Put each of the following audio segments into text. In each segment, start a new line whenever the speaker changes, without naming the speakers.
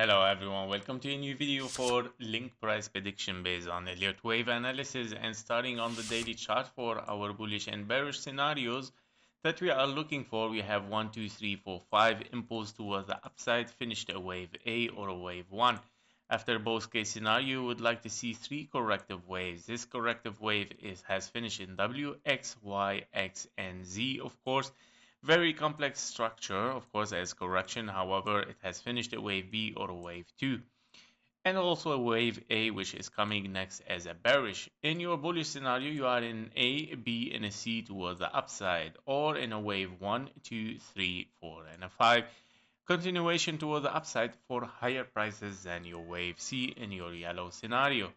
Hello everyone, welcome to a new video for link price prediction based on Elliott wave analysis and starting on the daily chart for our bullish and bearish scenarios that we are looking for. We have 1, 2, 3, 4, 5 impulse towards the upside, finished a wave A or a wave 1. After both case scenario, we would like to see 3 corrective waves. This corrective wave has finished in W, X, Y, X, and Z, of course. Very complex structure, of course, as correction. However, it has finished a wave B or a wave 2. And also a wave A, which is coming next as a bearish. In your bullish scenario, you are in A, B, and a C towards the upside, or in a wave 1, 2, 3, 4, and a 5. Continuation toward the upside for higher prices than your wave C in your yellow scenario.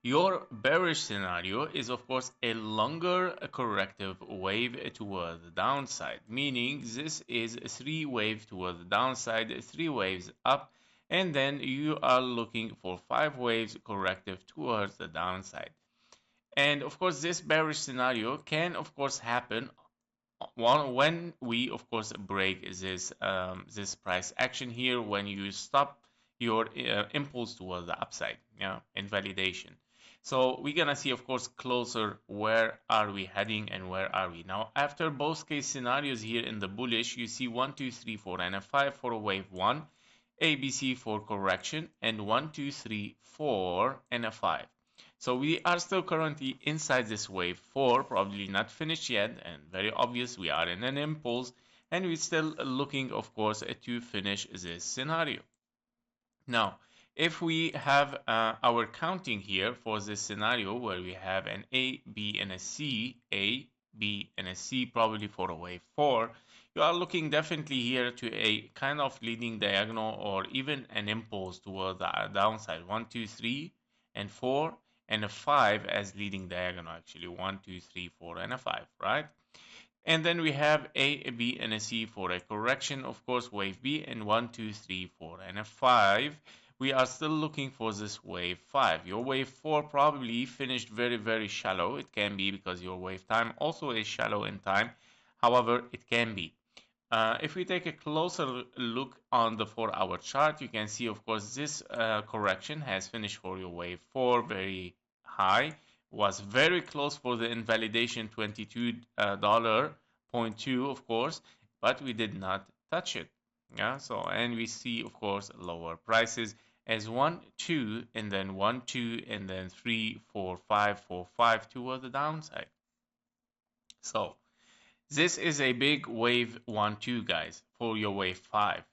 Your bearish scenario is, of course, a longer corrective wave toward the downside, meaning this is 3 waves toward the downside, 3 waves up, and then you are looking for 5 waves corrective towards the downside. And of course, this bearish scenario can, of course, happen when we, of course, break this price action here, when you stop your impulse towards the upside, invalidation. So we're gonna see, of course, closer where are we heading and where are we now. After both case scenarios here in the bullish, you see 1, 2, 3, 4, and a 5 for a wave 1, ABC for correction, and 1, 2, 3, 4, and a 5. So we are still currently inside this wave 4, probably not finished yet, and very obvious we are in an impulse, and we're still looking, of course, to finish this scenario. Now, if we have our counting here for this scenario where we have an A, B, and a C, A, B, and a C, probably for a wave 4, you are looking definitely here to a kind of leading diagonal or even an impulse toward the downside. 1, 2, 3, and 4, and a 5 as leading diagonal, actually. 1, 2, 3, 4, and a 5, right? And then we have A, B, and a C for a correction, of course, wave B, and 1, 2, 3, 4, and a 5. We are still looking for this wave 5. Your wave 4 probably finished very, very shallow. It can be because your wave time also is shallow in time. However, it can be. If we take a closer look on the 4-hour chart, you can see, of course, this correction has finished for your wave 4 very high, was very close for the invalidation $22.2, of course, but we did not touch it. So, and we see, of course, lower prices as 1, 2, and then 1, 2, and then 3, 4, 5, 4, 5 toward the downside. So, this is a big wave 1, 2, guys, for your wave 5,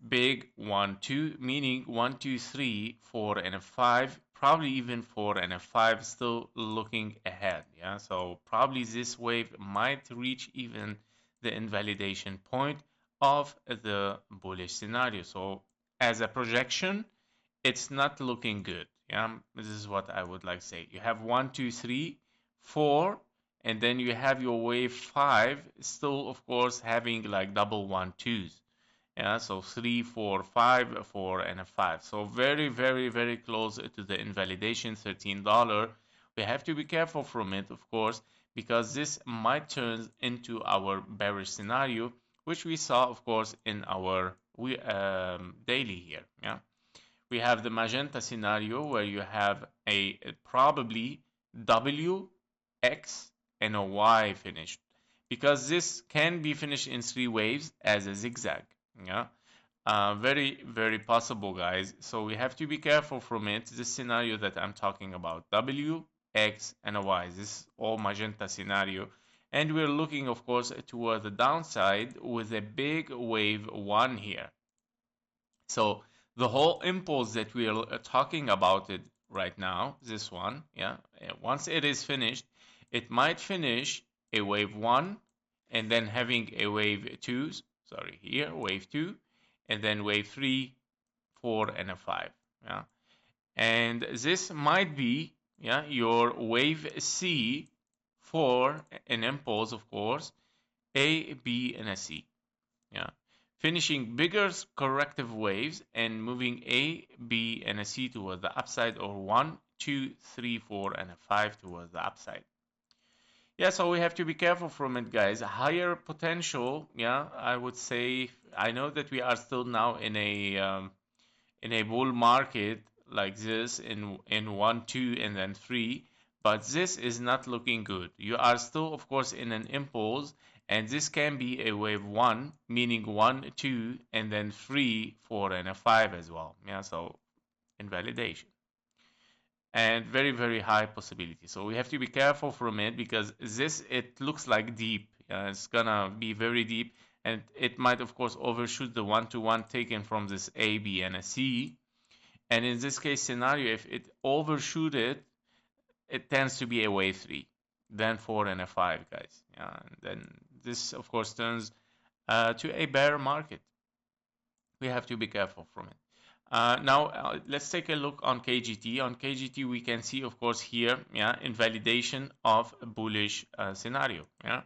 Big 1, 2, meaning 1, 2, 3, 4, and a 5, probably even 4 and a 5 still looking ahead, So probably this wave might reach even the invalidation point of the bullish scenario. So as a projection, it's not looking good, This is what I would like to say. You have 1, 2, 3, 4, and then you have your wave 5 still, of course, having like double 1, 2s. So 3, 4, 5, 4, and a 5. So very, very, very close to the invalidation, $13. We have to be careful from it, of course, because this might turn into our bearish scenario, which we saw, of course, in our daily here. We have the magenta scenario where you have a probably W, X, and a Y finished, because this can be finished in 3 waves as a zigzag. Very, very possible, guys. So we have to be careful from it. This scenario that I'm talking about, W, X, and a Y. This is all magenta scenario. And we're looking, of course, toward the downside with a big wave 1 here. So the whole impulse that we are talking about it right now, this one, once it is finished, it might finish a wave 1 and then having a wave 2, sorry, here, wave 2, and then wave 3, 4, and a 5. And this might be your wave C for an impulse, of course, A, B, and a C. Finishing bigger corrective waves and moving A, B, and a C towards the upside, or 1, 2, 3, 4, and a 5 towards the upside. So we have to be careful from it, guys. Higher potential, I would say I know that we are still now in a bull market like this in 1, 2, and then 3, but this is not looking good. You are still, of course, in an impulse, and this can be a wave 1, meaning 1, 2, and then 3, 4, and a 5 as well. Yeah, so invalidation. And very, very high possibility. So we have to be careful from it because this, it looks like deep. It's gonna be very deep, and it might, of course, overshoot the 1-to-1 taken from this A, B, and a C. And in this case scenario, if it overshoot it, it tends to be a wave 3, then 4 and a 5, guys. Yeah, and then this, of course, turns to a bear market. We have to be careful from it. Now, let's take a look on KGT. On KGT, we can see, of course, here, yeah, invalidation of a bullish scenario. Yeah,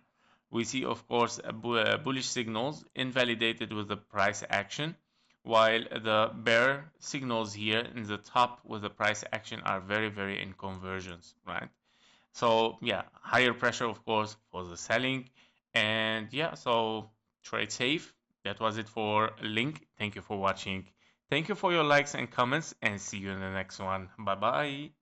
we see, of course, bullish signals invalidated with the price action, while the bear signals here in the top with the price action are very, very in convergence, right? So yeah, higher pressure, of course, for the selling. And yeah, so trade safe. That was it for Link. Thank you for watching. Thank you for your likes and comments, and see you in the next one. Bye bye.